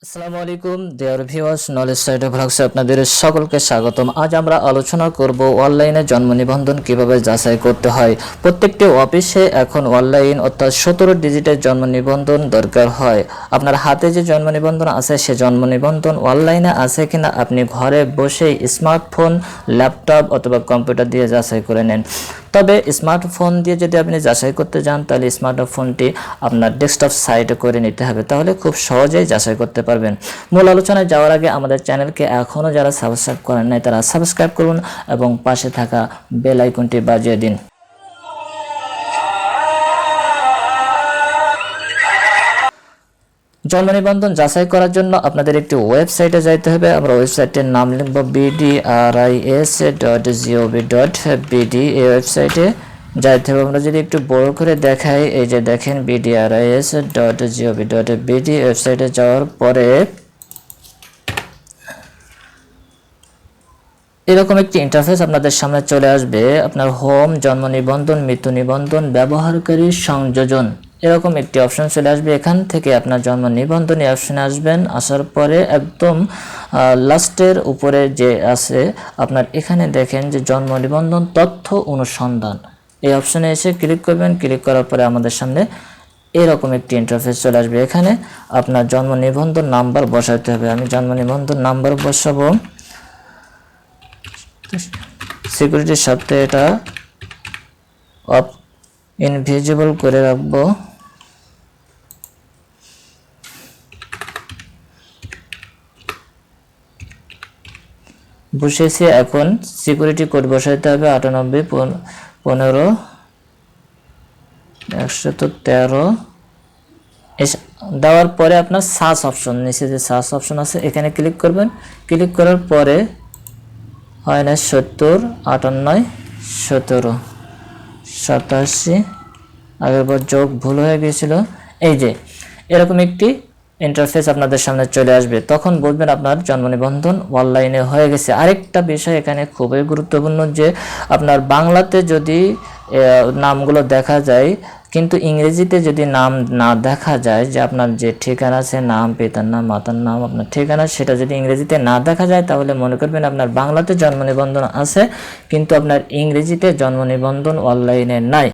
আসসালামু আলাইকুম dear viewers, knowledge site ব্লগসে আপনাদের সকলকে স্বাগতম। আজ আমরা আলোচনা করব অনলাইনে জন্ম নিবন্ধন কিভাবে যাচাই করতে হয়। প্রত্যেকটি অফিসে এখন অনলাইন অর্থাৎ 17 ডিজিটের জন্ম নিবন্ধন দরকার হয়। আপনার হাতে যে জন্ম নিবন্ধন আছে সে জন্ম নিবন্ধন অনলাইনে আছে কিনা আপনি ঘরে বসেই স্মার্টফোন, ল্যাপটপ অথবা কম্পিউটার দিয়ে যাচাই করে নেন। তবে স্মার্টফোন দিয়ে যদি আপনি যাচাই করতে যান তাহলে স্মার্টফোনটি আপনার ডেস্কটপ সাইটে করে নিতে হবে, তাহলে খুব সহজেই যাচাই করতে পারবেন। মূল আলোচনায় যাওয়ার আগে আমাদের চ্যানেলকে এখনও যারা সাবস্ক্রাইব করেন নাই তারা সাবস্ক্রাইব করুন এবং পাশে থাকা বেল আইকনটি বাজিয়ে দিন। জন্ম নিবন্ধন যাচাই করার জন্য আপনাদের একটি ওয়েবসাইটে যাইতে হবে। আমরা ওয়েবসাইটের নাম লিখব bdris.gov.bd। এই ওয়েবসাইটে যাইতে হবে। আমরা যদি একটু বড় করে দেখাই, এই যে দেখেন bdris.gov.bd। ওয়েবসাইটে যাওয়ার পরে এরকম একটি ইন্টারফেস আপনাদের সামনে চলে আসবে। আপনার হোম, জন্ম নিবন্ধন, মৃত্যু নিবন্ধন, ব্যবহারকারী সংযোজন, এরকম একটি অপশন চলে আসবে। এখান থেকে আপনার জন্ম নিবন্ধন এই অপশনে আসবেন। আসার পরে একদম লাস্টের উপরে যে আছে আপনার এখানে দেখেন যে জন্ম নিবন্ধন তথ্য অনুসন্ধান, এই অপশনে এসে ক্লিক করবেন। ক্লিক করার পরে আমাদের সামনে এরকম একটি ইন্টারফেস চলে আসবে। এখানে আপনার জন্ম নিবন্ধন নাম্বার বসাতে হবে। আমি জন্ম নিবন্ধন নাম্বার বসাবো। সিকিউরিটির সাথে এটা অফ ইনভিজিবল করে রাখবো। বসেছি। এখন সিকিউরিটি কোড বসাইতে হবে 98151113। দেওয়ার পরে আপনার সার্চ অপশন, নিচে যে সার্চ অপশন আছে এখানে ক্লিক করবেন। ক্লিক করার পরে হয় না 70 98 17 87, আগের বার যোগ ভুল হয়ে গিয়েছিল। এই যে এরকম একটি ইন্টারফেস আপনাদের সামনে চলে আসবে, তখন বলবেন আপনার জন্ম নিবন্ধন অনলাইনে হয়ে গেছে। আরেকটা বিষয় এখানে খুবই গুরুত্বপূর্ণ যে আপনার বাংলাতে যদি নামগুলো দেখা যায় কিন্তু ইংরেজিতে যদি নাম না দেখা যায়, যে আপনার যে ঠিকানা আছে, নাম, পিতার নাম, মাতার নাম, আপনার ঠিকানা, সেটা যদি ইংরেজিতে না দেখা যায় তাহলে মনে করবেন আপনার বাংলাতে জন্ম নিবন্ধন আছে কিন্তু আপনার ইংরেজিতে জন্ম নিবন্ধন অনলাইনে নাই।